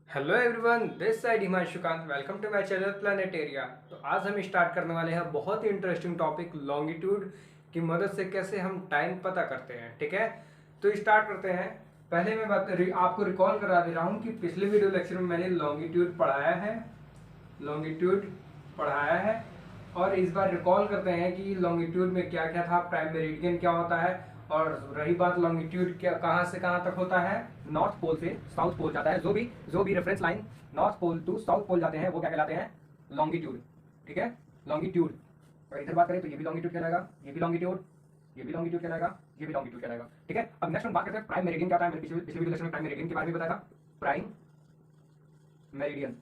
Hello everyone, this side Himanshukant. Welcome to my channel Planetaria. तो आज हम स्टार्ट करने वाले हैं बहुत ही इंटरेस्टिंग टॉपिक, लॉन्गिट्यूड की मदद से कैसे हम टाइम पता करते हैं। ठीक है, तो स्टार्ट करते हैं। पहले मैं आपको रिकॉल करा दे रहा हूँ कि पिछले वीडियो लेक्चर में मैंने लॉन्गिट्यूड पढ़ाया है और इस बार रिकॉल करते हैं कि लॉन्गिट्यूड में क्या क्या था, प्राइम मेरिडियन क्या होता है, और रही बात लॉन्गिट्यूड क्या कहाँ से कहाँ तक होता है, नॉर्थ पोल से साउथ पोल जाता है। जो भी reference line north pole to south pole जाते हैं वो क्या कहलाते हैं, लॉन्गिट्यूड। ठीक है, लॉन्गिट्यूड। और इधर बात करें तो ये भी लॉन्गिट्यूड कहलाएगा, ये भी लॉन्गिट्यूड, ये भी लॉन्गिट्यूड कहलाएगा, ये भी लॉन्गिट्यूड कहलाएगा। ठीक है, अब नेक्स्ट हम बात करते हैं प्राइम मेरिडियन क्या होता है। मैंने पिछले पिछले वीडियो लेक्चर में प्राइम मेरिडियन के बारे में बताया था। प्राइम मेरिडियन,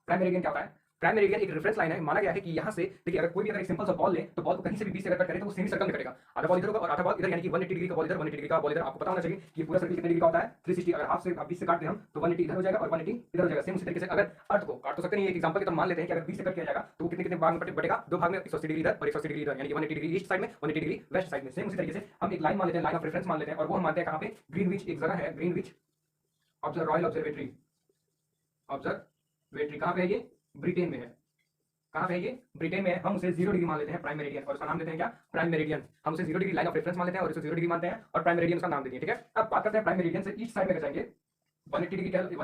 प्राइम मेरिडियन क्या होता है? प्राइम मेरिडियन एक रेफरेंस लाइन है। माना गया है कि यहाँ से देखिए, अगर कोई भी अगर एक सिंपल सा बॉल ले तो बॉल को कहीं से भी बीच से अगर कट करे तो वो सेमी सर्कल में कटेगा। आधा बॉल इधर होगा और आधा बॉल इधर, यानी कि 180 डिग्री का बॉल इधर, 180 डिग्री का बॉल इधर। आपको पता होना चाहिए कि ये पूरा सर्कल कितने डिग्री का होता है, 360। अगर हाफ से बीच से काटते हैं हम तो 180 इधर हो जाएगा और 180 इधर हो जाएगा। सेम उसी तरीके से अगर अर्थ को काट तो सकते नहीं, एक एग्जांपल के तौर मान लेते हैं कि अगर बीच से कट किया जाएगा तो वो कितने कितने भाग में बटेगा, दो भाग में, 180 डिग्री इधर और 180 डिग्री इधर, यानी कि 180 डिग्री ईस्ट साइड में, 180 डिग्री वेस्ट साइड में। सेम उसी तरीके से हम एक लाइन मान लेते हैं, लाइन ऑफ रेफरेंस मान लेते हैं, और वो हम मानते हैं कहाँ पे, ग्रीनविच एक जगह है, ग्रीनविच रॉयल ऑब्जर्वेटरी। ऑब्जर्वेटरी कहाँ पे है ये? ब्रिटेन में है। कहाँ पे है ये? ब्रिटेन में है। हम उसे 0 डिग्री मान लेते हैं, प्राइम मेरिडियन, और उसका नाम देते हैं क्या? Prime meridian. हम उसे 0 डिग्री लाइन ऑफ रेफरेंस मान लेते हैं और इसे 0 डिग्री मानते हैं और प्राइम मेरिडियन का नाम देते हैं। ठीक है, अब बात करते हैं प्राइम मेरिडियन से ईस्ट साइड में जाएंगे 180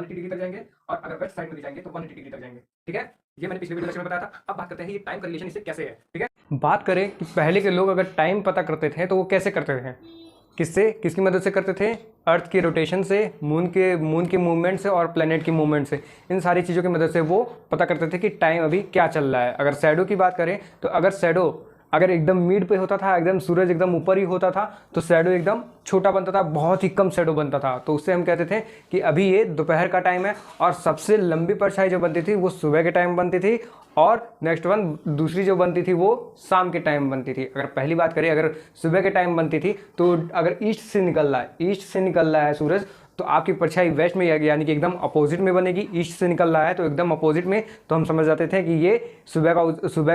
डिग्री तक जाएंगे, और अगर वेस्ट साइड में भी जाएंगे तो 180 डिग्री तक जाएंगे। ठीक है, ये मैंने पिछले वीडियो लेक्चर में बताया था। अब बात करते हैं ये टाइम का रिलेशन इससे कैसे है। ठीक है, बात करें कि पहले के लोग अगर टाइम पता करते थे तो वो कैसे करते थे, किससे, किसकी मदद से करते थे? अर्थ के रोटेशन से, मून के मूवमेंट से और प्लेनेट की मूवमेंट से। इन सारी चीज़ों की मदद से वो पता करते थे कि टाइम अभी क्या चल रहा है। अगर शैडो की बात करें तो अगर शैडो अगर एकदम मिड पे होता था, एकदम सूरज एकदम ऊपर ही होता था, तो शैडो एकदम छोटा बनता था, बहुत ही कम शैडो बनता था। तो उससे हम कहते थे कि अभी ये दोपहर का टाइम है। और सबसे लंबी परछाई जो बनती थी वो सुबह के टाइम बनती थी, और नेक्स्ट वन दूसरी जो बनती थी वो शाम के टाइम बनती थी। अगर पहली बात करें, अगर सुबह के टाइम बनती थी तो अगर ईस्ट से निकल रहा है सूरज, तो आपकी परछाई वेस्ट में, यानी कि एकदम अपोजिट में बनेगी। ईस्ट से निकल रहा है तो एकदम अपोजिट में, तो हम समझ जाते थे कि ये सुबह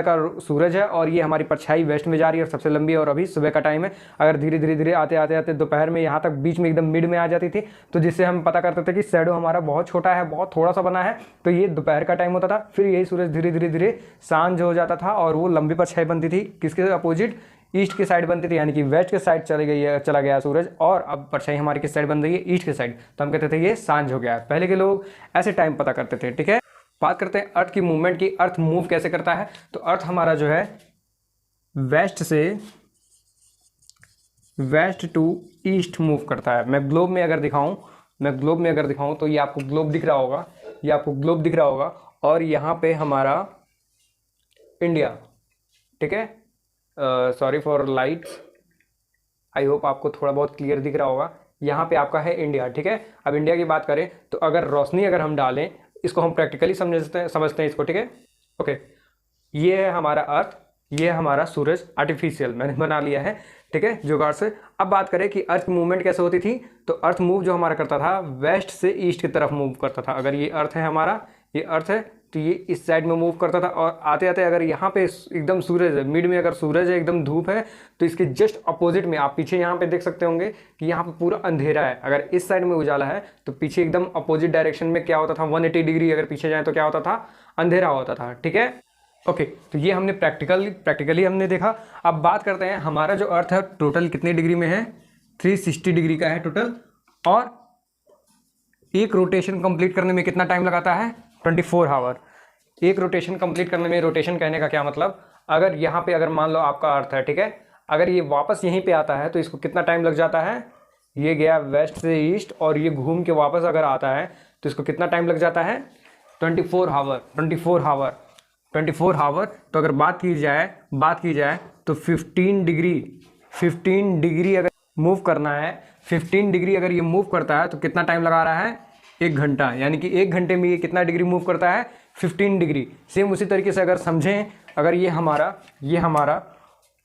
का सूरज है और ये हमारी परछाई वेस्ट में जा रही है और सबसे लंबी है, और अभी सुबह का टाइम है। अगर धीरे धीरे धीरे आते दोपहर में यहाँ तक बीच में एकदम मिड में आ जाती थी, तो जिससे हम पता करते थे कि शैडो हमारा बहुत छोटा है, बहुत थोड़ा सा बना है, तो ये दोपहर का टाइम होता था। फिर यही सूरज धीरे धीरे धीरे सांझ हो जाता था और वो लंबी परछाई बनती थी किसके अपोजिट? ईस्ट की साइड बनती थी, यानी कि वेस्ट के साइड चला गया सूरज, और अब परछाई हमारी किस साइड बन रही है? ईस्ट के साइड। तो हम कहते थे ये सांझ हो गया है। पहले के लोग ऐसे टाइम पता करते थे। ठीक है, बात करते हैं अर्थ की मूवमेंट की। अर्थ मूव कैसे करता है? तो अर्थ हमारा जो है वेस्ट से वेस्ट टू ईस्ट मूव करता है। मैं ग्लोब में अगर दिखाऊं तो ये आपको ग्लोब दिख रहा होगा, और यहाँ पे हमारा इंडिया। ठीक है, sorry for light, I hope आपको थोड़ा बहुत क्लियर दिख रहा होगा। यहाँ पे आपका है इंडिया। ठीक है, अब इंडिया की बात करें तो अगर रोशनी अगर हम डालें, इसको हम प्रैक्टिकली समझते हैं इसको। ठीक है, ओके, ये है हमारा अर्थ, ये है हमारा सूरज, आर्टिफिशियल मैंने बना लिया है। ठीक है, जुगाड़ से। अब बात करें कि अर्थ मूवमेंट कैसे होती थी, तो अर्थ मूव जो हमारा करता था वेस्ट से ईस्ट की तरफ मूव करता था। अगर ये अर्थ है हमारा, ये अर्थ है, तो ये इस साइड में मूव करता था, और आते आते अगर यहाँ पे एकदम सूरज है, मिड में अगर सूरज है, एकदम धूप है, तो इसके जस्ट अपोजिट में आप पीछे यहाँ पे देख सकते होंगे कि यहाँ पे पूरा अंधेरा है। अगर इस साइड में उजाला है तो पीछे एकदम अपोजिट डायरेक्शन में क्या होता था, 180 डिग्री अगर पीछे जाए तो क्या होता था? अंधेरा होता था। ठीक है, ओके, तो ये हमने प्रैक्टिकली हमने देखा। अब बात करते हैं हमारा जो अर्थ है टोटल कितने डिग्री में है? 360 डिग्री का है टोटल, और एक रोटेशन कंप्लीट करने में कितना टाइम लगाता है? 24 आवर। एक रोटेशन कंप्लीट करने में, रोटेशन कहने का क्या मतलब, अगर यहाँ पे अगर मान लो आपका अर्थ है, ठीक है, अगर ये वापस यहीं पे आता है तो इसको कितना टाइम लग जाता है? ये गया वेस्ट से ईस्ट और ये घूम के वापस अगर आता है तो इसको कितना टाइम लग जाता है? 24 आवर। 24 आवर। तो अगर बात की जाए तो 15 डिग्री अगर मूव करना है, 15 डिग्री अगर ये मूव करता है तो कितना टाइम लगा रहा है? 1 घंटा। यानी कि 1 घंटे में ये कितना डिग्री मूव करता है? 15 डिग्री। सेम उसी तरीके से अगर समझें, अगर ये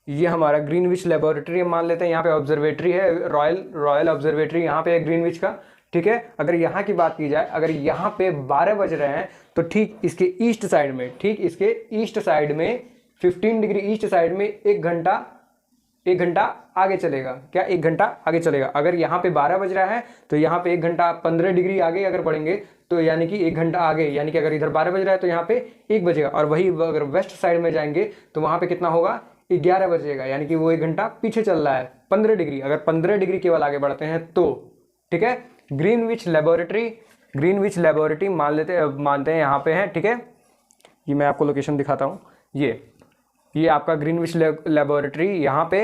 हमारा ग्रीनविच लेबोरेटरी मान लेते हैं, यहाँ पे ऑब्जर्वेटरी है, रॉयल ऑब्जर्वेटरी यहाँ पे है ग्रीनविच का। ठीक है, अगर यहाँ की बात की जाए, अगर यहाँ पे 12 बज रहे हैं तो ठीक इसके ईस्ट साइड में 15 डिग्री ईस्ट साइड में 1 घंटा 1 घंटा आगे चलेगा। क्या 1 घंटा आगे चलेगा। अगर यहाँ पे 12 बज रहा है तो यहाँ पे 1 घंटा 15 डिग्री आगे अगर बढ़ेंगे तो यानी कि 1 घंटा आगे, यानी कि अगर इधर 12 बज रहा है तो यहाँ पे 1 बजेगा। और वही अगर वेस्ट साइड में जाएंगे तो वहाँ पे कितना होगा, 11 बजेगा, यानी कि वो 1 घंटा पीछे चल रहा है 15 डिग्री। अगर 15 डिग्री केवल आगे बढ़ते हैं तो ठीक है। ग्रीनविच लेबोरेटरी मानते हैं यहाँ पे है, ठीक है। ये मैं आपको लोकेशन दिखाता हूँ, ये आपका ग्रीनविच लेबोरेटरी यहाँ पे,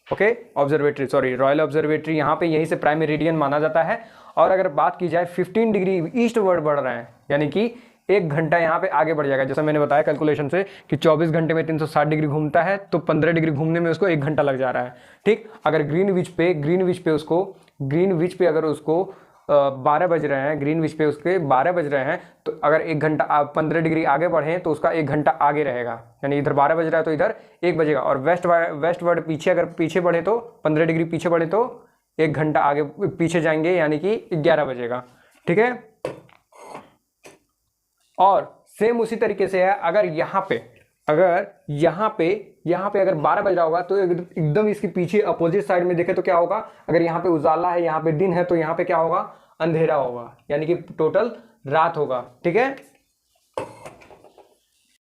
okay, observatory, sorry royal observatory यहाँ पे, यहीं से प्राइम मेरिडियन माना जाता है। और अगर बात की जाए 15 डिग्री ईस्ट वर्ड बढ़ रहे हैं, यानी कि 1 घंटा यहाँ पे आगे बढ़ जाएगा। जैसा मैंने बताया कैलकुलेशन से कि 24 घंटे में 360 डिग्री घूमता है तो 15 डिग्री घूमने में उसको 1 घंटा लग जा रहा है, ठीक। अगर ग्रीनविच पे अगर उसको 12 बज रहे हैं, ग्रीनविच पे उसके 12 बज रहे हैं, तो अगर 1 घंटा 15 डिग्री आगे बढ़े तो उसका 1 घंटा आगे रहेगा, यानी इधर 12 बज रहा है तो इधर 1 बजेगा। और वेस्ट वर्ड पीछे अगर पीछे बढ़े तो 15 डिग्री पीछे बढ़े तो 1 घंटा आगे पीछे जाएंगे, यानी कि 11 बजेगा, ठीक है। और सेम उसी तरीके से है, अगर यहाँ पे अगर 12 बज रहा होगा तो एकदम इसके पीछे अपोजिट साइड में देखे तो क्या होगा, अगर यहाँ पे उजाला है, यहाँ पे दिन है, तो यहाँ पे क्या होगा, अंधेरा होगा, यानी कि टोटल रात होगा, ठीक है।